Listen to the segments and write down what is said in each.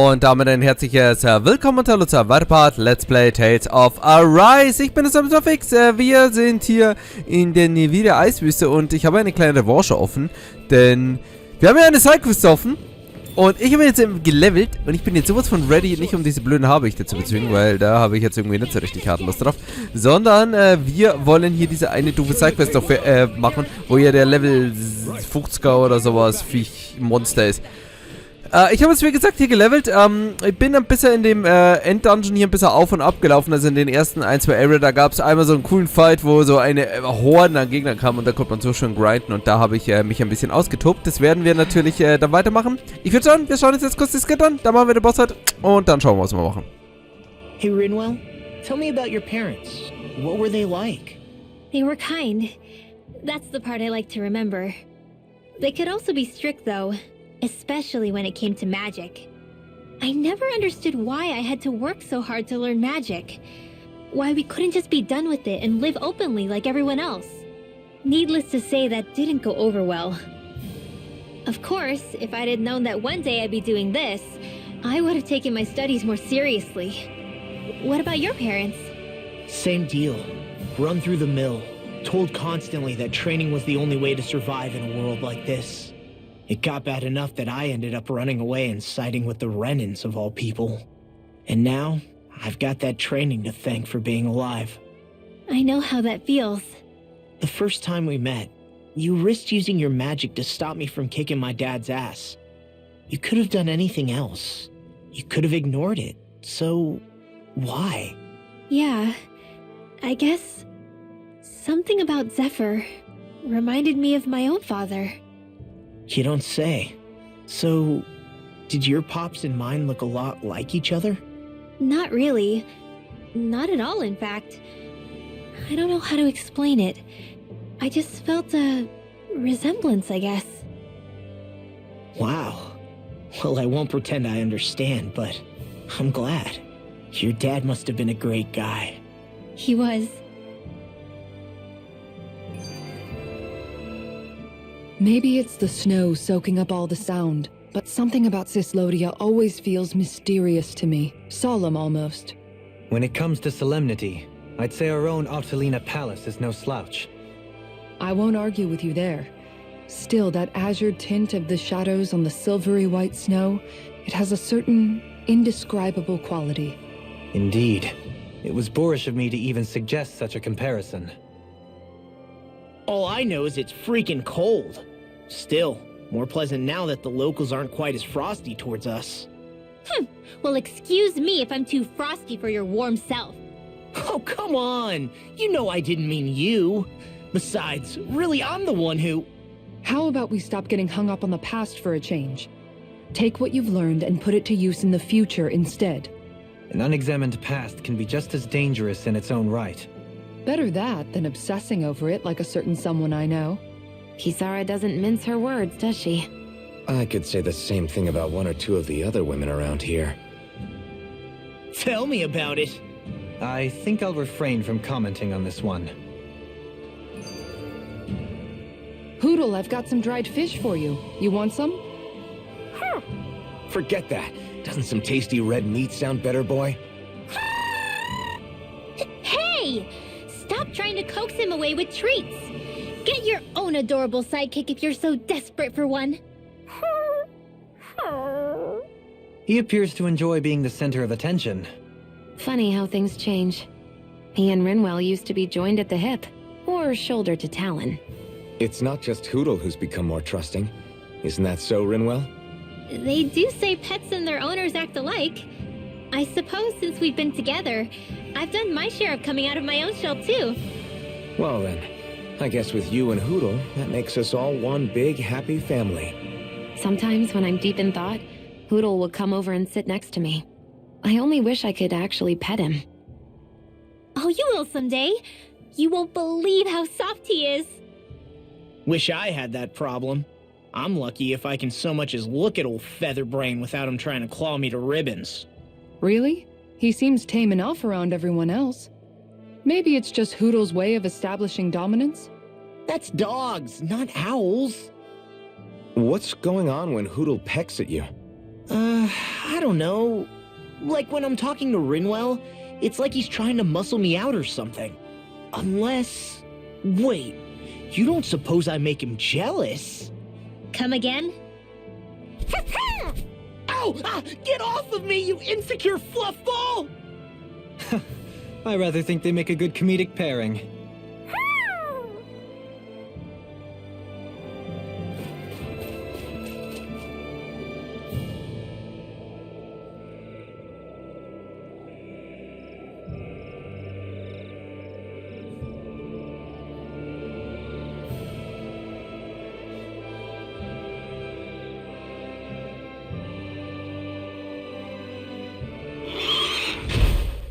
Und damit ein herzliches Willkommen und Hallo zur weiteren Part Let's Play Tales of Arise. Ich bin es Fix. Wir sind hier in der Nevada Eiswüste und ich habe eine kleine Revanche offen, denn wir haben ja eine Sidequest offen und ich habe jetzt gelevelt und ich bin jetzt sowas von ready, nicht um diese blöden Habichte zu bezwingen, weil da habe ich jetzt irgendwie nicht so richtig harten Lust drauf, sondern wir wollen hier diese eine doofe Sidequest noch machen, wo ja der Level 50er oder sowas Viech Monster ist. Ich habe es wie gesagt hier gelevelt, ich bin dann bisher in dem Enddungeon hier ein bisschen auf und ab gelaufen, also in den ersten 1-2 Area, da gab es einmal so einen coolen Fight, wo so eine Horde an Gegnern kam und da konnte man so schön grinden und da habe ich mich ein bisschen ausgetobt. Das werden wir natürlich dann weitermachen. Ich würde sagen, wir schauen uns jetzt kurz die Skit an, dann machen wir den Boss halt und dann schauen wir, was wir machen. Hey Rinwell, tell me about your parents. What were they like? They were kind. That's the part I like to remember. They could also be strict though. Especially when it came to magic. I never understood why I had to work so hard to learn magic. Why we couldn't just be done with it and live openly like everyone else. Needless to say, that didn't go over well. Of course, if I'd had known that one day I'd be doing this, I would have taken my studies more seriously. What about your parents? Same deal. Run through the mill. Told constantly that training was the only way to survive in a world like this. It got bad enough that I ended up running away and siding with the Renans of all people. And now, I've got that training to thank for being alive. I know how that feels. The first time we met, you risked using your magic to stop me from kicking my dad's ass. You could have done anything else. You could have ignored it. So, why? Yeah, I guess something about Zephyr reminded me of my own father. You don't say. So, did your pops and mine look a lot like each other? Not really. Not at all, in fact. I don't know how to explain it. I just felt a resemblance, I guess. Wow. Well, I won't pretend I understand, but I'm glad. Your dad must have been a great guy. He was. Maybe it's the snow soaking up all the sound, but something about Cislodia always feels mysterious to me, solemn almost. When it comes to solemnity, I'd say our own Octalina Palace is no slouch. I won't argue with you there. Still, that azure tint of the shadows on the silvery white snow, it has a certain indescribable quality. Indeed. It was boorish of me to even suggest such a comparison. All I know is it's freaking cold. Still, more pleasant now that the locals aren't quite as frosty towards us. Well, excuse me if I'm too frosty for your warm self. Oh, come on! You know I didn't mean you. Besides, really, I'm the one who... How about we stop getting hung up on the past for a change? Take what you've learned and put it to use in the future instead. An unexamined past can be just as dangerous in its own right. Better that than obsessing over it like a certain someone I know. Kisara doesn't mince her words, does she? I could say the same thing about one or two of the other women around here. Tell me about it. I think I'll refrain from commenting on this one. Hoodle, I've got some dried fish for you. You want some? Forget that. Doesn't some tasty red meat sound better, boy? Hey! Stop trying to coax him away with treats. Get your own adorable sidekick if you're so desperate for one. He appears to enjoy being the center of attention. Funny how things change. He and Rinwell used to be joined at the hip, or shoulder to talon. It's not just Hoodle who's become more trusting. Isn't that so, Rinwell? They do say pets and their owners act alike. I suppose since we've been together, I've done my share of coming out of my own shell too. Well then, I guess with you and Hoodle, that makes us all one big happy family. Sometimes when I'm deep in thought, Hoodle will come over and sit next to me. I only wish I could actually pet him. Oh, you will someday. You won't believe how soft he is. Wish I had that problem. I'm lucky if I can so much as look at old Featherbrain without him trying to claw me to ribbons. Really? He seems tame enough around everyone else. Maybe it's just Hoodle's way of establishing dominance? That's dogs, not owls. What's going on when Hoodle pecks at you? I I don't know. Like when I'm talking to Rinwell, it's like he's trying to muscle me out or something. Unless... Wait, you don't suppose I make him jealous? Come again? Ow! Ah, get off of me, you insecure fluffball! I rather think they make a good comedic pairing.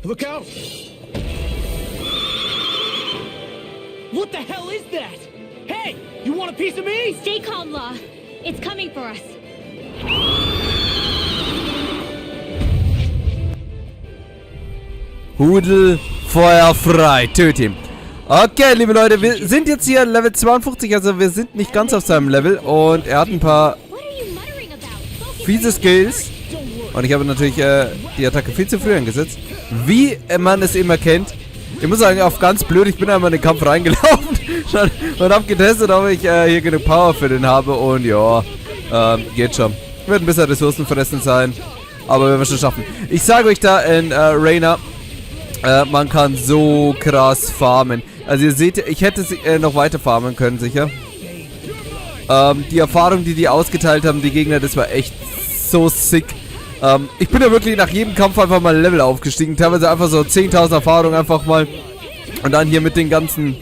Look out! What the hell is that? Hey, you want a piece of me? Stay calm, Law. It's coming for us. Hudel, Feuer frei, töte ihn. Okay, liebe Leute, wir sind jetzt hier Level 52, also wir sind nicht ganz auf seinem Level. Und er hat ein paar fiese Skills. Und ich habe natürlich die Attacke viel zu früh eingesetzt. Wie man es immer kennt. Ich muss sagen, auf ganz blöd, ich bin einmal in den Kampf reingelaufen und habe getestet, ob ich hier genug Power für den habe. Und ja, geht schon. Wird ein bisschen ressourcenfressend sein, aber werden wir schon schaffen. Ich sage euch da in Rena, man kann so krass farmen. Also ihr seht, ich hätte noch weiter farmen können, sicher. Die Erfahrung, die ausgeteilt haben, die Gegner, das war echt so sick. Ich bin ja wirklich nach jedem Kampf einfach mal Level aufgestiegen. Teilweise einfach so 10.000 Erfahrungen einfach mal. Und dann hier mit den ganzen,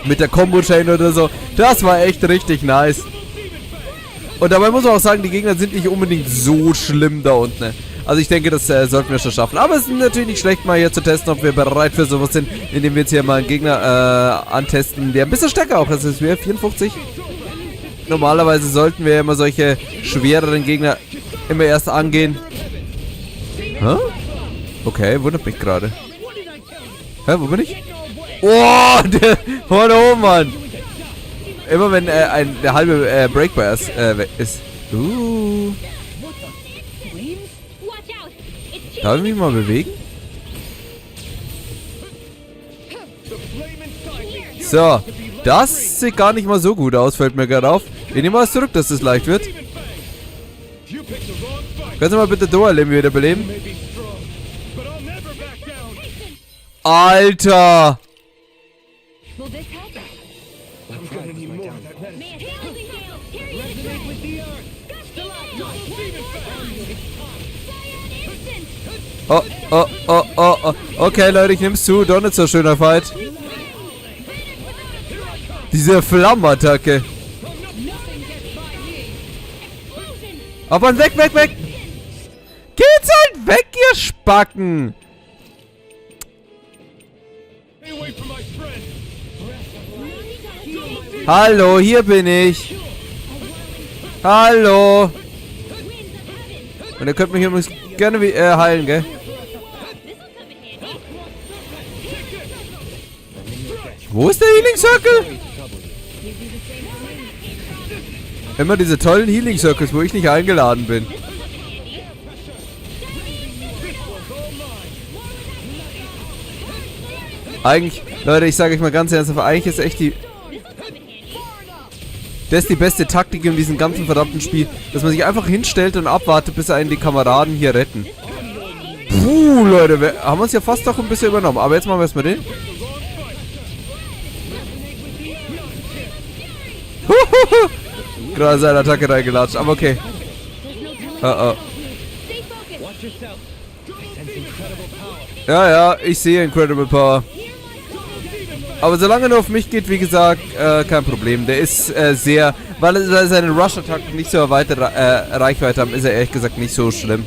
mit der Combo-Chain oder so. Das war echt richtig nice. Und dabei muss man auch sagen, die Gegner sind nicht unbedingt so schlimm da unten. Also ich denke, das sollten wir schon schaffen. Aber es ist natürlich nicht schlecht, mal hier zu testen, ob wir bereit für sowas sind. Indem wir jetzt hier mal einen Gegner antesten, der ein bisschen stärker auch ist. Das wäre 54. Normalerweise sollten wir immer solche schwereren Gegner immer erst angehen. Hä? Okay, wundert mich gerade. Hä, wo bin ich? Oh, der von oben, Mann. Immer wenn der halbe Breakbar ist. Darf ich mich mal bewegen? So, das sieht gar nicht mal so gut aus, fällt mir gerade auf. Ich nehme mal zurück, dass das leicht wird. Können Sie mal bitte Doa-Leben wiederbeleben? Alter! Oh, oh, oh, oh, oh. Okay, Leute, ich nehm's zu. Doch nicht so schöner Fight. Diese Flammenattacke. Aber weg, weg, weg! Geht's halt weg, ihr Spacken! Hallo, hier bin ich. Hallo. Und ihr könnt mich übrigens gerne heilen, gell? Wo ist der Healing Circle? Immer diese tollen Healing Circles, wo ich nicht eingeladen bin. Eigentlich, Leute, ich sage euch mal ganz ernsthaft, eigentlich ist echt das ist die beste Taktik in diesem ganzen verdammten Spiel, dass man sich einfach hinstellt und abwartet, bis einen die Kameraden hier retten. Puh, Leute, wir haben uns ja fast doch ein bisschen übernommen. Aber jetzt machen wir erstmal den. Gerade seine Attacke reingelatscht, aber okay. Oh. Ja, ich sehe Incredible Power. Aber solange er nur auf mich geht, wie gesagt, kein Problem. Der ist sehr, weil seine Rush-Attacken nicht so weite Reichweite haben, ist er ehrlich gesagt nicht so schlimm.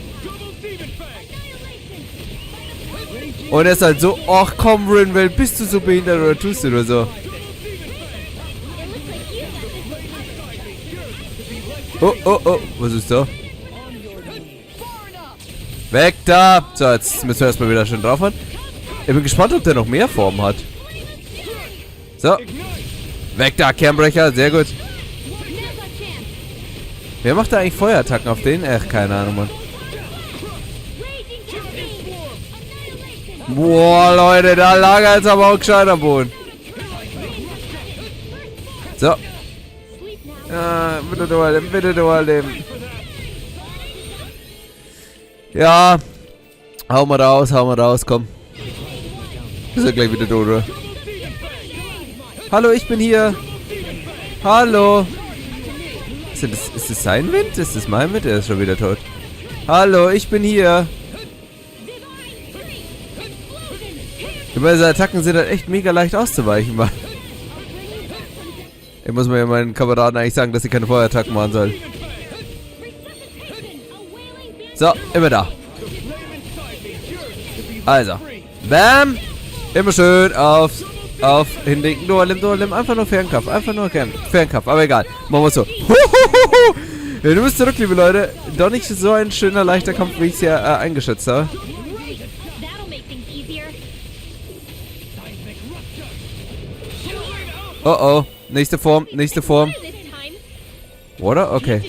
Und er ist halt so, ach komm Rinwell, bist du so behindert oder tust du nur so? Oh, was ist da? Weg da! So, jetzt müssen wir erstmal wieder schön drauf haben. Ich bin gespannt, ob der noch mehr Formen hat. So. Weg da, Kernbrecher, sehr gut. Wer macht da eigentlich Feuerattacken auf den? Ach, keine Ahnung, Mann. Boah, Leute, da lag er jetzt aber auch gescheit am Boden. So. Ja, bitte durchleben, bitte durchleben. Ja. Hau mal raus, komm. Ist er gleich wieder tot, oder? Hallo, ich bin hier. Hallo. Ist das sein Wind? Ist das mein Wind? Er ist schon wieder tot. Hallo, ich bin hier. Diese Attacken sind halt echt mega leicht auszuweichen, Mann. Ich muss mir meinen Kameraden eigentlich sagen, dass sie keine Feuerattacken machen sollen. So, immer da. Also. Bam. Immer schön auf hindenken. Durchnehmen. Einfach nur Fernkampf. Einfach nur Fernkampf. Aber egal. Machen wir es so. Ja, du bist zurück, liebe Leute. Doch nicht so ein schöner, leichter Kampf, wie ich es ja eingeschätzt habe. Oh oh. Nächste Form. Oder? Okay.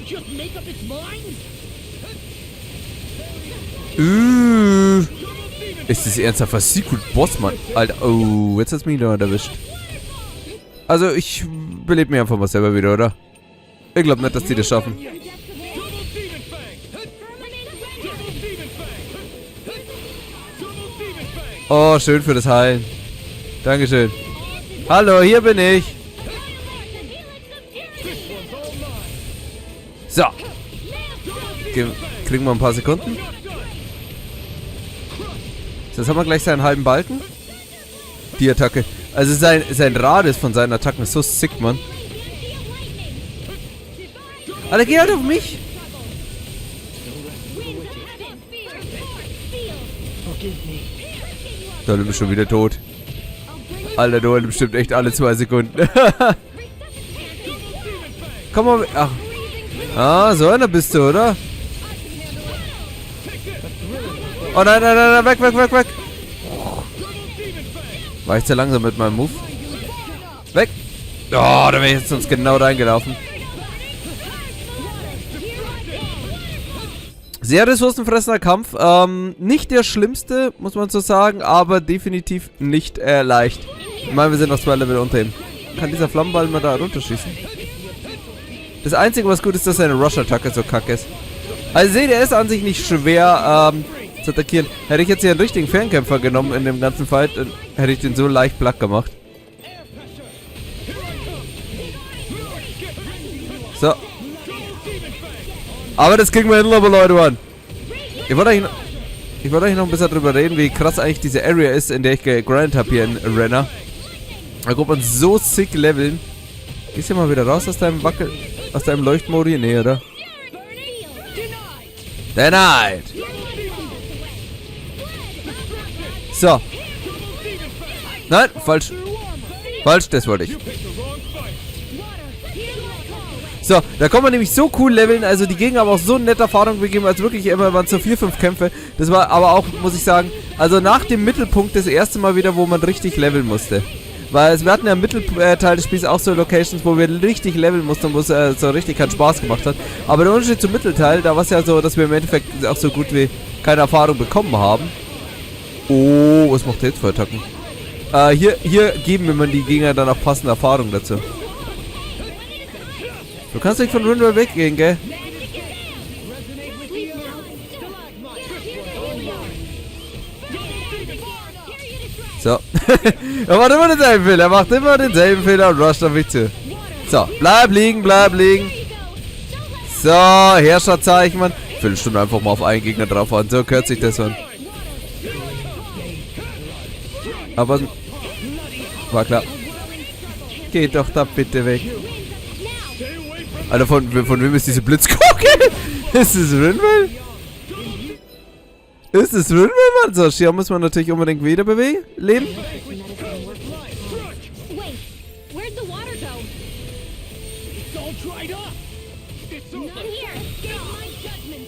Ist das ernsthaft was Secret Boss, Mann? Alter, oh, jetzt hat's mich noch erwischt. Also, ich belebe mich einfach mal selber wieder, oder? Ich glaube nicht, dass die das schaffen. Oh, schön für das Heilen. Dankeschön. Hallo, hier bin ich. So. Kriegen wir ein paar Sekunden. So, jetzt haben wir gleich seinen halben Balken. Die Attacke. Also sein Radius von seinen Attacken ist so sick, Mann. Alter, geh halt auf mich. Du bist schon wieder tot. Alter, du heulst bestimmt echt alle 2 Sekunden. Komm mal. Ach. Ah, so einer bist du, oder? Oh nein, weg. War ich zu langsam mit meinem Move? Weg. Oh, da wäre ich jetzt sonst genau reingelaufen. Sehr ressourcenfressender Kampf. Nicht der schlimmste, muss man so sagen, aber definitiv nicht leicht. Ich meine, wir sind noch 2 Level unter ihm. Kann dieser Flammenball mal da runterschießen? Das Einzige, was gut ist, dass seine Rush-Attacke so kacke ist. Also seht ihr, er ist an sich nicht schwer zu attackieren. Hätte ich jetzt hier einen richtigen Fernkämpfer genommen in dem ganzen Fight, dann hätte ich den so leicht platt gemacht. So. Aber das kriegen wir hin, liebe Leute, Mann. Ich wollte eigentlich noch ein bisschen drüber reden, wie krass eigentlich diese Area ist, in der ich gegrindet habe hier in Rena. Da kommt man so sick leveln. Gehst du mal wieder raus aus deinem aus deinem Leuchtmodi? Nee, oder? Denied! So. Nein, falsch. Falsch, das wollte ich. So, da kann man nämlich so cool leveln, also die Gegner haben auch so nette Erfahrungen gegeben, als wirklich immer waren es so 4, 5 Kämpfe. Das war aber auch, muss ich sagen, also nach dem Mittelpunkt das erste Mal wieder, wo man richtig leveln musste. Weil wir hatten ja im Mittelteil des Spiels auch so Locations, wo wir richtig leveln mussten, wo es so richtig keinen Spaß gemacht hat. Aber der Unterschied zum Mittelteil, da war es ja so, dass wir im Endeffekt auch so gut wie keine Erfahrung bekommen haben. Oh, was macht der jetzt für Attacken? Hier geben wir die Gegner dann auch passende Erfahrung dazu. Du kannst nicht von Rena weggehen, gell? So. Er macht immer denselben Fehler. Er macht immer denselben Fehler und rusht auf mich zu. So. Bleib liegen, bleib liegen. So. Herrscherzeichen, Mann. Viertelstunde einfach mal auf einen Gegner draufhauen. So kürzt sich das, Mann. Aber war klar. Geh doch da bitte weg. Alter, von wem ist diese Blitzkugel? Ist es Rinwell? Ist es Rinwell, Mann? So, hier muss man natürlich unbedingt wieder bewegen. Leben.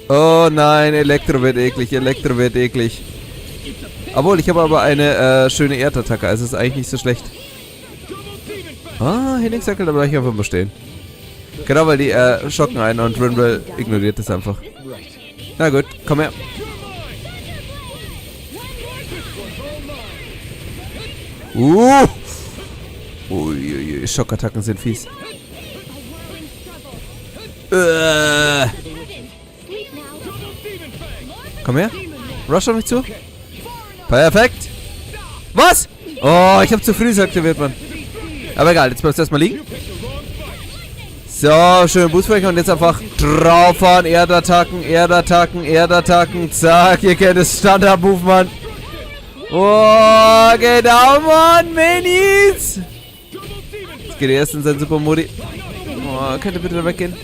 Oh nein, Elektro wird eklig. Obwohl, ich habe aber eine schöne Erdattacke, also ist eigentlich nicht so schlecht. Ah, Henningsackel, da bleibe ich einfach mal stehen. Genau, weil die schocken einen und Rinwell ignoriert das einfach. Na gut, komm her. Uiuiui, Schockattacken sind fies. Komm her. Rush auf mich zu. Perfekt. Was? Oh, ich habe zu früh aktiviert, Mann. Aber egal, jetzt bleibst du erstmal liegen. So, schön Boostbreaker und jetzt einfach drauffahren. Erdattacken, Erdattacken, Erdattacken. Zack, ihr kennt das Standard-Move, Mann. Oh, genau, Mann, Minis. Jetzt geht er erst in seinen Super-Modi. Oh, könnt ihr bitte da weggehen?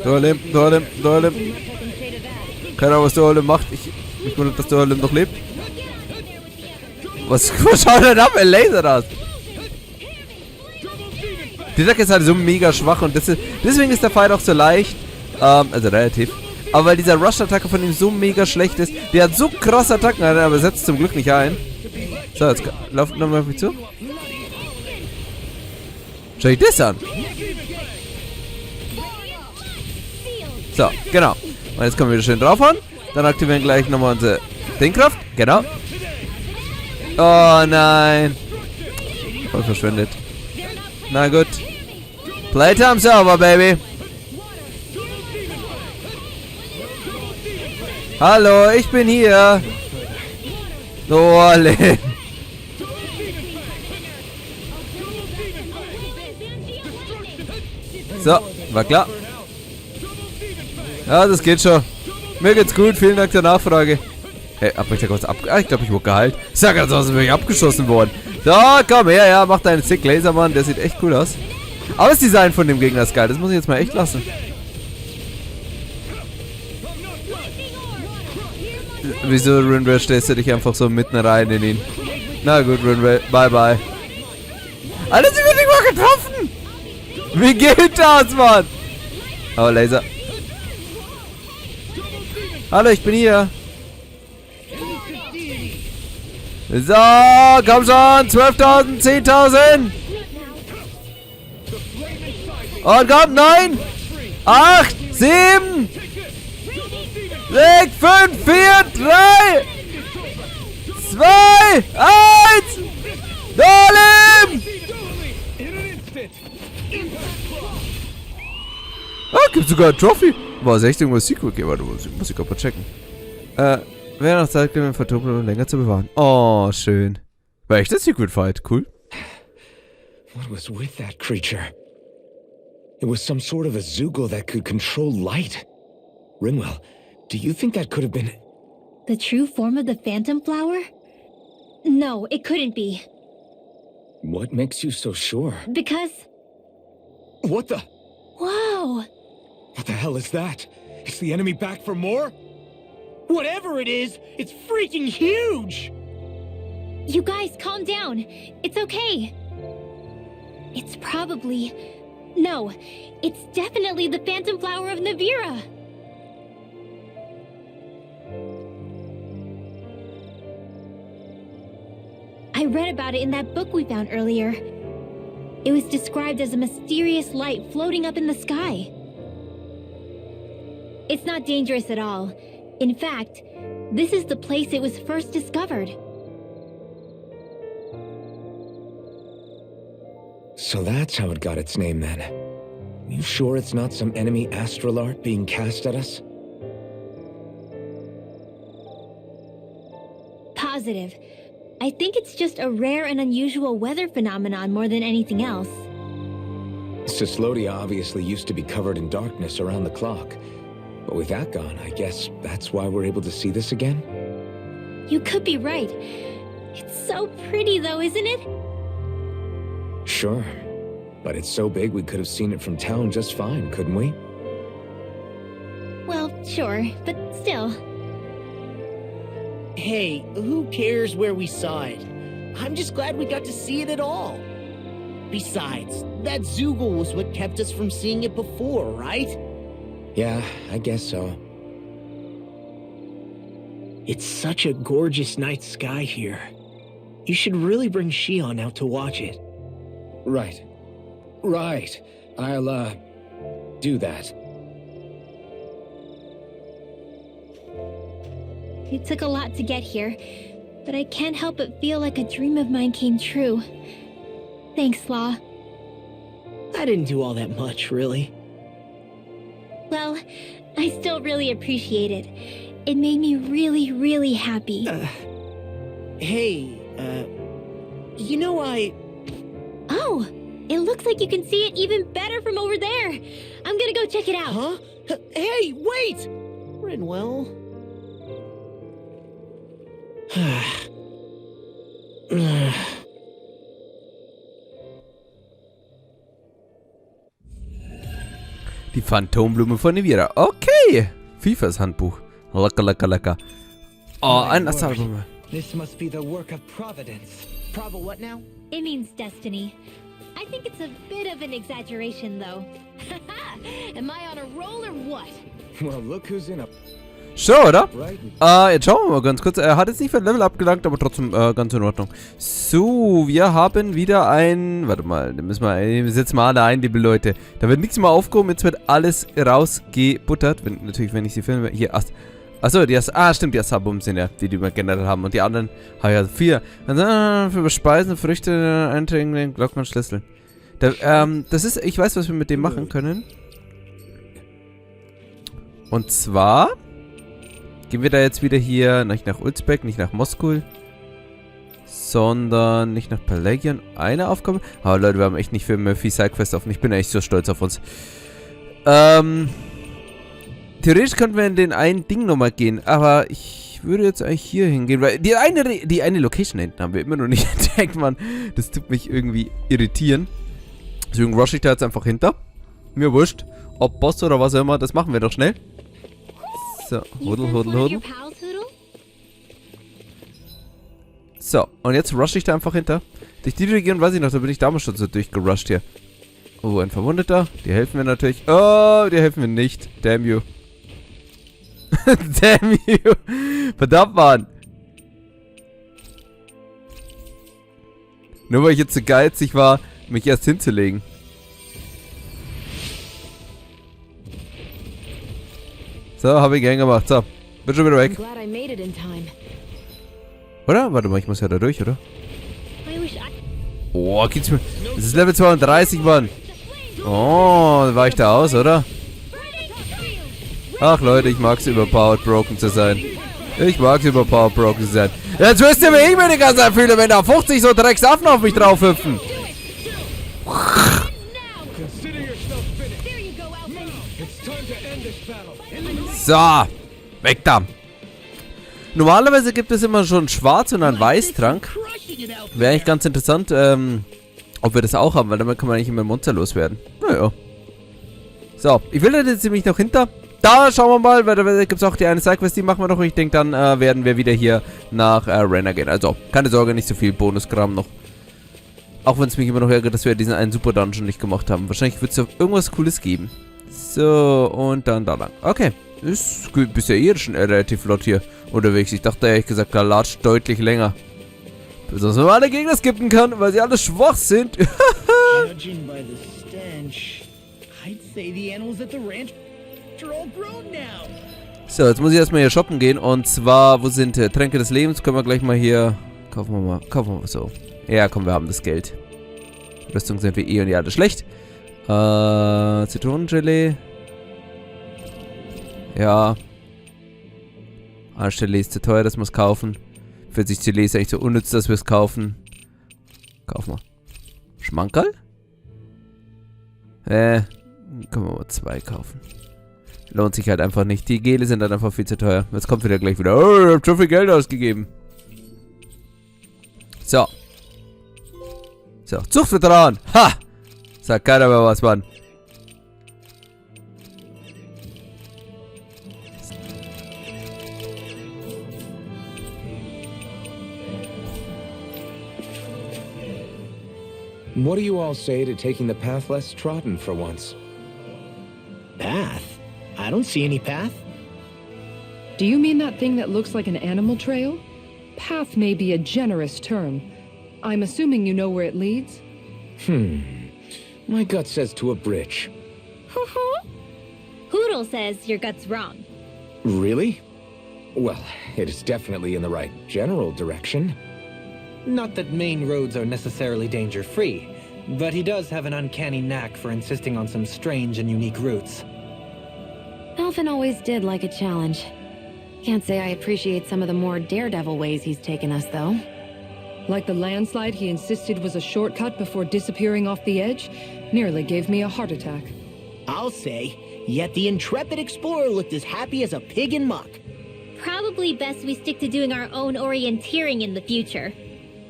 Dorlim. Keine Ahnung, was Dorlim macht. Ich wundere, dass Dorlim noch lebt. Was schaut denn ab? Er lasert aus. Die Attacke ist halt so mega schwach und deswegen ist der Fight auch so leicht. Also relativ. Aber weil dieser Rush-Attacke von ihm so mega schlecht ist. Der hat so krasse Attacken, aber setzt zum Glück nicht ein. So, jetzt lauft nochmal auf mich zu. Schau ich das an. So, genau. Und jetzt können wir wieder schön draufhauen. Dann aktivieren wir gleich nochmal unsere Dingkraft. Genau. Oh nein. Voll verschwendet. Na gut. Playtime sauber, Baby. Hallo, ich bin hier. Dorlim. So, war klar. Ja, das geht schon. Mir geht's gut, vielen Dank der Nachfrage. Hey, hab ich da kurz ich glaube, ich wurde geheilt. Sag ganz aus, bin ich abgeschossen worden. So, komm her, ja, mach deinen Sick Laser, Mann. Der sieht echt cool aus. Aber das Design von dem Gegner ist geil. Das muss ich jetzt mal echt lassen. Wieso, Rinwell, stellst du dich einfach so mitten rein in ihn? Na gut, Rinwell, bye bye. Alter, sie wird nicht mal getroffen! Wie geht das, Mann? Oh, Laser. Hallo, ich bin hier. So, komm schon. 12.000, 10.000. Und komm, 9, 8, 7, 6, 5, 4, 3, 2, 1. Dorlim! Ah, gibt sogar ein Trophy. War es echt irgendwas Secret? Okay, warte, muss ich gerade mal checken. Wäre noch Zeit, den Vertobel länger zu bewahren. Oh, schön. War echt ein Secret Fight. Cool. What was with that creature? It was some sort of a Zoogle that could control light. Rinwell, do you think that could have been... The true form of the phantom flower? No, it couldn't be. What makes you so sure? Because... What the... Whoa! What the hell is that? Is the enemy back for more? Whatever it is, it's freaking huge! You guys, calm down. It's okay. It's probably... No, it's definitely the phantom flower of Navira. I read about it in that book we found earlier. It was described as a mysterious light floating up in the sky. It's not dangerous at all. In fact, this is the place it was first discovered. So that's how it got its name then. You sure it's not some enemy astral art being cast at us? Positive. I think it's just a rare and unusual weather phenomenon more than anything else. Cislodia obviously used to be covered in darkness around the clock. But with that gone, I guess that's why we're able to see this again? You could be right. It's so pretty though, isn't it? Sure. But it's so big we could have seen it from town just fine, couldn't we? Well, sure, but still. Hey, who cares where we saw it? I'm just glad we got to see it at all. Besides, that Zoogle was what kept us from seeing it before, right? Yeah, I guess so. It's such a gorgeous night sky here. You should really bring Shionne out to watch it. Right. I'll, do that. It took a lot to get here, but I can't help but feel like a dream of mine came true. Thanks, Law. I didn't do all that much, really. Well, I still really appreciate it. It made me really, really happy. Hey, you know Oh, it looks like you can see it even better from over there. I'm gonna go check it out. Huh? Hey, wait! Rinwell. Die Phantomblume von Nivira. Okay. FIFAs Handbuch. Lecker, lecker, lecker. Oh, ein Astalbum. This must be the work of Providence. What now? It means destiny. I think it's a bit of an exaggeration, though. Am I on a roll or what? Well, look who's in a... So, oder? Right. Jetzt schauen wir mal ganz kurz. Er hat jetzt nicht für ein Level abgelangt, aber trotzdem ganz in Ordnung. So, wir haben wieder ein... Warte mal, wir setzen mal alle ein, liebe Leute. Da wird nichts mehr aufgehoben, jetzt wird alles rausgebuttert. Wenn ich sie filme. Hier, achso, stimmt, die Asabum sind ja die wir generell haben. Und die anderen habe ich ja 4. Für Speisen, Früchte, Einträge, Glockmann-Schlüssel. Das ist, ich weiß, was wir mit dem machen können. Und zwar... Gehen wir da jetzt wieder hier, nicht nach Ulzbek, nicht nach Moskul, sondern nicht nach Pelagion. Eine Aufgabe. Aber Leute, wir haben echt nicht viel Sidequest offen. Ich bin echt so stolz auf uns. Theoretisch könnten wir in den einen Ding nochmal gehen, aber ich würde jetzt eigentlich hier hingehen, weil die eine Location hinten haben wir immer noch nicht entdeckt, Mann. Das tut mich irgendwie irritieren. Deswegen rush ich da jetzt einfach hinter. Mir wurscht. Ob Boss oder was auch immer, das machen wir doch schnell. So, Huddel. So, und jetzt rush ich da einfach hinter. Durch die Region weiß ich noch, da bin ich damals schon so durchgerusht hier. Oh, ein Verwundeter. Die helfen mir natürlich. Oh, die helfen mir nicht. Damn you. Damn you. Verdammt, Mann. Nur weil ich jetzt so geizig war, mich erst hinzulegen. So, habe ich gern gemacht. So, bin schon wieder weg. Oder? Warte mal, ich muss ja da durch, oder? Oh, geht's mir. Das ist Level 32, Mann. Oh, dann war ich da aus, oder? Ach, Leute, ich mag's überpowered broken zu sein. Ich mag's überpowered broken zu sein. Jetzt wisst ihr, wie ich mich die ganze Zeit fühle, wenn da 50 so Drecksaffen auf mich drauf hüpfen. So, weg da. Normalerweise gibt es immer schon Schwarz und einen Weißtrank. Wäre eigentlich ganz interessant, ob wir das auch haben, weil damit kann man eigentlich immer Monster loswerden. Naja. So, ich will da jetzt nämlich noch hinter. Da schauen wir mal, weil da gibt es auch die eine Sidequest, die machen wir noch. Und ich denke, dann werden wir wieder hier nach Rena gehen. Also, keine Sorge, nicht so viel Bonuskram noch. Auch wenn es mich immer noch ärgert, dass wir diesen einen Super Dungeon nicht gemacht haben. Wahrscheinlich wird es ja irgendwas Cooles geben. So, und dann da lang. Okay. Ist bisher eh schon relativ flott hier unterwegs. Ich dachte ehrlich gesagt, da latscht deutlich länger. Besonders wenn man alle Gegner skippen kann, weil sie alle schwach sind. Judging by the stench, I'd say the animals at the ranch are all grown now. So, jetzt muss ich erstmal hier shoppen gehen. Und zwar, wo sind Tränke des Lebens? Können wir gleich mal hier... Kaufen wir mal so. Ja, komm, wir haben das Geld. Rüstung sind wir eh und ja, alles schlecht. Zitronengelee. Ja. Anstelle ist zu teuer, dass wir es kaufen. 40 Gelee ist eigentlich so unnütz, dass wir es kaufen. Kaufen wir. Schmankerl? Können wir mal 2 kaufen. Lohnt sich halt einfach nicht. Die Gele sind dann einfach viel zu teuer. Jetzt kommt wieder gleich wieder. Oh, ich hab schon viel Geld ausgegeben. So. So, Zuchtveteran. Ha! Sagt keiner mehr was, Mann. What do you all say to taking the path less trodden for once? Path? I don't see any path. Do you mean that thing that looks like an animal trail? Path may be a generous term. I'm assuming you know where it leads? My gut says to a bridge. Hoodle says your gut's wrong. Really? Well, it is definitely in the right general direction. Not that main roads are necessarily danger-free, but he does have an uncanny knack for insisting on some strange and unique routes. Alphen always did like a challenge. Can't say I appreciate some of the more daredevil ways he's taken us, though. Like the landslide he insisted was a shortcut before disappearing off the edge, nearly gave me a heart attack. I'll say, yet the intrepid explorer looked as happy as a pig in muck. Probably best we stick to doing our own orienteering in the future.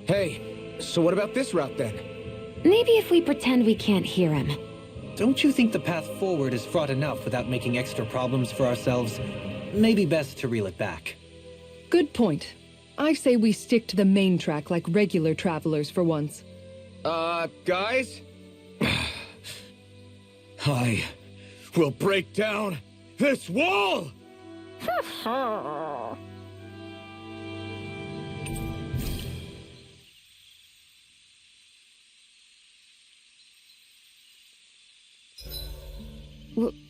Hey, so what about this route then? Maybe if we pretend we can't hear him. Don't you think the path forward is fraught enough without making extra problems for ourselves? Maybe best to reel it back. Good point. I say we stick to the main track like regular travelers for once. Guys? I will break down this wall!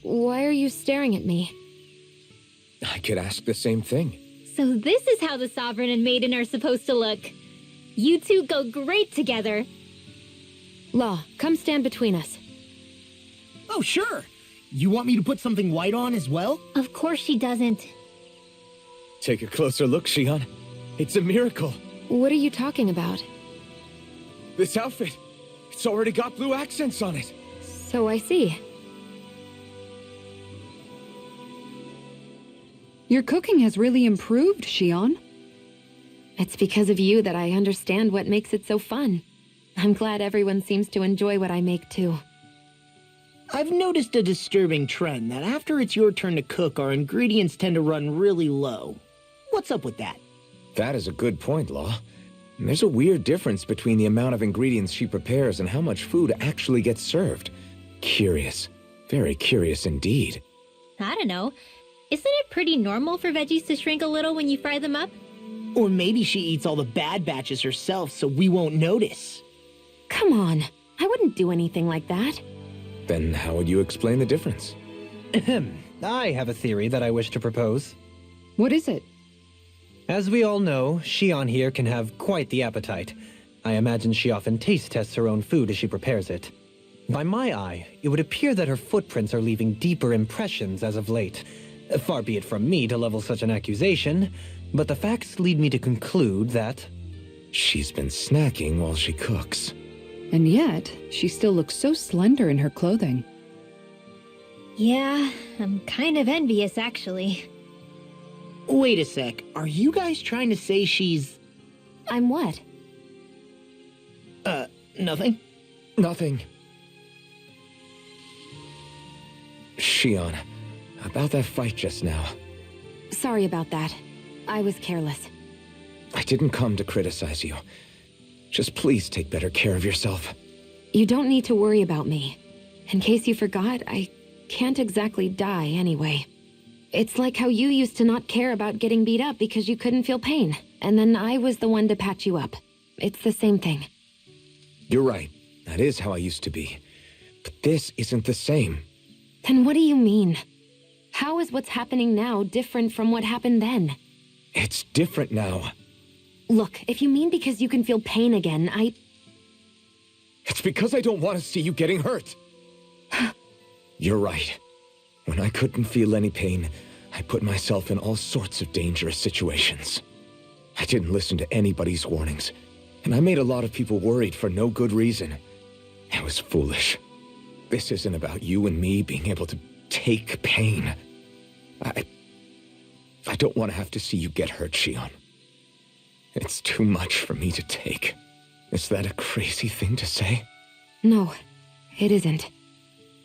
Why are you staring at me? I could ask the same thing. So this is how the Sovereign and Maiden are supposed to look. You two go great together. Law, come stand between us. Oh, sure. You want me to put something white on as well? Of course she doesn't. Take a closer look, Shionne. It's a miracle. What are you talking about? This outfit, it's already got blue accents on it. So I see. Your cooking has really improved, Shionne. It's because of you that I understand what makes it so fun. I'm glad everyone seems to enjoy what I make too. I've noticed a disturbing trend that after it's your turn to cook, our ingredients tend to run really low. What's up with that? That is a good point, Law. There's a weird difference between the amount of ingredients she prepares and how much food actually gets served. Curious. Very curious indeed. I don't know. Isn't it pretty normal for veggies to shrink a little when you fry them up? Or maybe she eats all the bad batches herself so we won't notice. Come on, I wouldn't do anything like that. Then how would you explain the difference? Ahem. I have a theory that I wish to propose. What is it? As we all know, Shionne here can have quite the appetite. I imagine she often taste tests her own food as she prepares it. By my eye, it would appear that her footprints are leaving deeper impressions as of late. Far be it from me to level such an accusation, but the facts lead me to conclude that... She's been snacking while she cooks. And yet, she still looks so slender in her clothing. Yeah, I'm kind of envious actually. Wait a sec, are you guys trying to say she's... I'm what? Nothing? Nothing. Shionne, about that fight just now. Sorry about that. I was careless. I didn't come to criticize you. Just please take better care of yourself. You don't need to worry about me. In case you forgot, I can't exactly die anyway. It's like how you used to not care about getting beat up because you couldn't feel pain, and then I was the one to patch you up. It's the same thing. You're right. That is how I used to be. But this isn't the same. Then what do you mean? How is what's happening now different from what happened then? It's different now. Look, if you mean because you can feel pain again, It's because I don't want to see you getting hurt. You're right. When I couldn't feel any pain, I put myself in all sorts of dangerous situations. I didn't listen to anybody's warnings, and I made a lot of people worried for no good reason. It was foolish. This isn't about you and me being able to take pain. I don't want to have to see you get hurt, Shionne. It's too much for me to take. Is that a crazy thing to say? No, it isn't.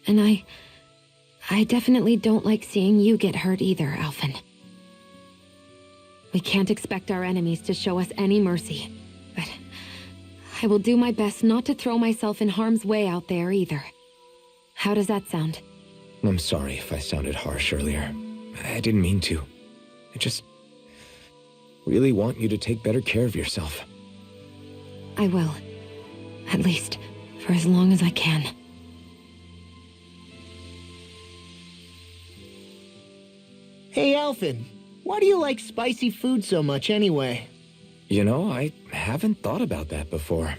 And I definitely don't like seeing you get hurt either, Alphen. We can't expect our enemies to show us any mercy, but I will do my best not to throw myself in harm's way out there either. How does that sound? I'm sorry if I sounded harsh earlier. I didn't mean to. I just really want you to take better care of yourself. I will. At least, for as long as I can. Hey, Alphen, Why do you like spicy food so much anyway? You know, I haven't thought about that before.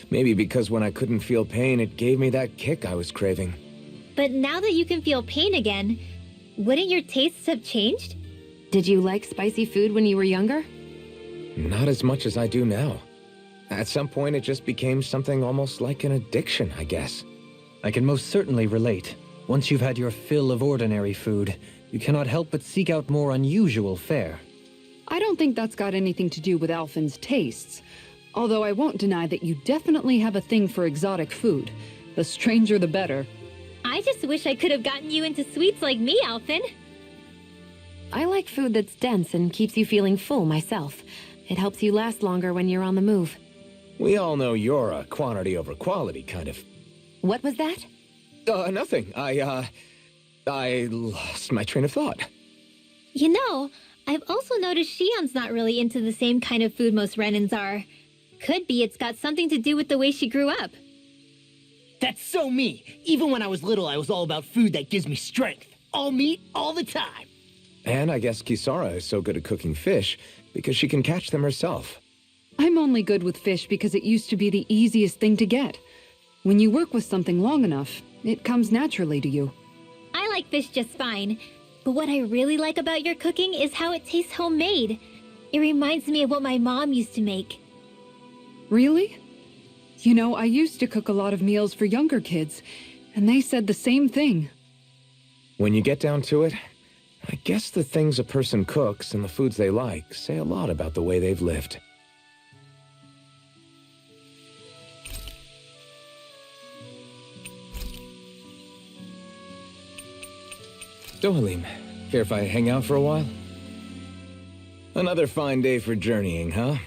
Maybe because when I couldn't feel pain, it gave me that kick I was craving. But now that you can feel pain again, wouldn't your tastes have changed? Did you like spicy food when you were younger? Not as much as I do now. At some point, it just became something almost like an addiction, I guess. I can most certainly relate. Once you've had your fill of ordinary food, you cannot help but seek out more unusual fare. I don't think that's got anything to do with Alphen's tastes. Although I won't deny that you definitely have a thing for exotic food. The stranger the better. I just wish I could have gotten you into sweets like me, Alphen. I like food that's dense and keeps you feeling full myself. It helps you last longer when you're on the move. We all know you're a quantity over quality kind of... What was that? Nothing. I lost my train of thought. You know, I've also noticed Shionne's not really into the same kind of food most Renans are. Could be it's got something to do with the way she grew up. That's so me. Even when I was little, I was all about food that gives me strength. All meat, all the time. And I guess Kisara is so good at cooking fish because she can catch them herself. I'm only good with fish because it used to be the easiest thing to get. When you work with something long enough, it comes naturally to you. I like fish just fine, but what I really like about your cooking is how it tastes homemade. It reminds me of what my mom used to make. Really? You know, I used to cook a lot of meals for younger kids, and they said the same thing. When you get down to it, I guess the things a person cooks and the foods they like say a lot about the way they've lived. Dohalim, care if I hang out for a while? Another fine day for journeying, huh?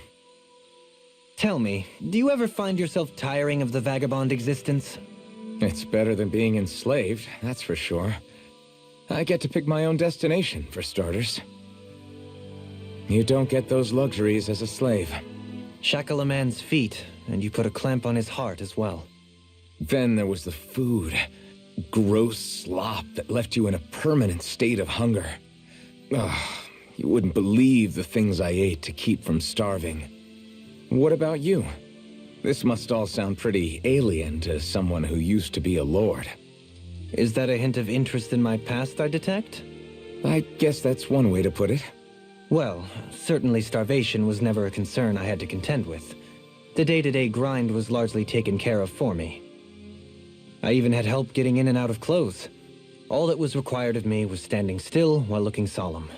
Tell me, do you ever find yourself tiring of the vagabond existence? It's better than being enslaved, that's for sure. I get to pick my own destination, for starters. You don't get those luxuries as a slave. Shackle a man's feet, and you put a clamp on his heart as well. Then there was the food. Gross slop that left you in a permanent state of hunger. Ugh, you wouldn't believe the things I ate to keep from starving. What about you? This must all sound pretty alien to someone who used to be a lord. Is that a hint of interest in my past I detect? I guess that's one way to put it. Well, certainly starvation was never a concern I had to contend with. The day-to-day grind was largely taken care of for me. I even had help getting in and out of clothes. All that was required of me was standing still while looking solemn.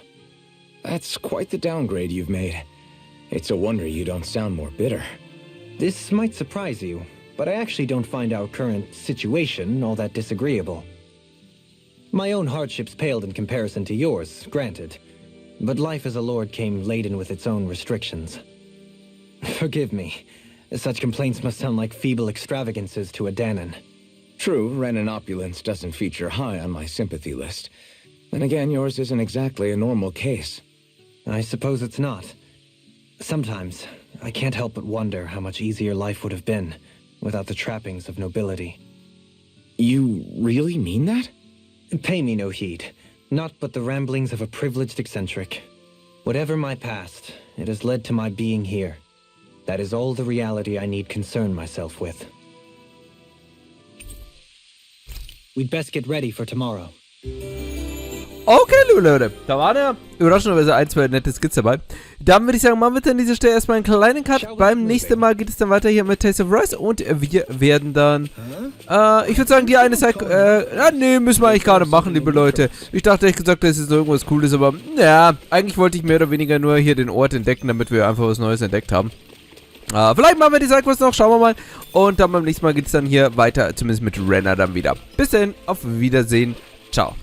That's quite the downgrade you've made. It's a wonder you don't sound more bitter. This might surprise you, but I actually don't find our current situation all that disagreeable. My own hardships paled in comparison to yours, granted. But life as a lord came laden with its own restrictions. Forgive me. Such complaints must sound like feeble extravagances to a Dahnan. True, Renan opulence doesn't feature high on my sympathy list. Then again, yours isn't exactly a normal case. I suppose it's not. Sometimes, I can't help but wonder how much easier life would have been without the trappings of nobility. You really mean that? Pay me no heed. Not but the ramblings of a privileged eccentric. Whatever my past, it has led to my being here. That is all the reality I need concern myself with. We'd best get ready for tomorrow. Okay, liebe Leute, da waren ja überraschenderweise ein, zwei nette Skits dabei. Dann würde ich sagen, machen wir an dieser Stelle erstmal einen kleinen Cut. Beim nächsten Mal geht es dann weiter hier mit Taste of Rise und wir werden dann, ich würde sagen, die eine Seite, nee, müssen wir eigentlich gar nicht machen, liebe Leute. Ich dachte echt gesagt, das ist so irgendwas Cooles, aber, ja, eigentlich wollte ich mehr oder weniger nur hier den Ort entdecken, damit wir einfach was Neues entdeckt haben. Vielleicht machen wir die Sidequest noch, schauen wir mal. Und dann beim nächsten Mal geht es dann hier weiter, zumindest mit Rena dann wieder. Bis dahin, auf Wiedersehen, ciao.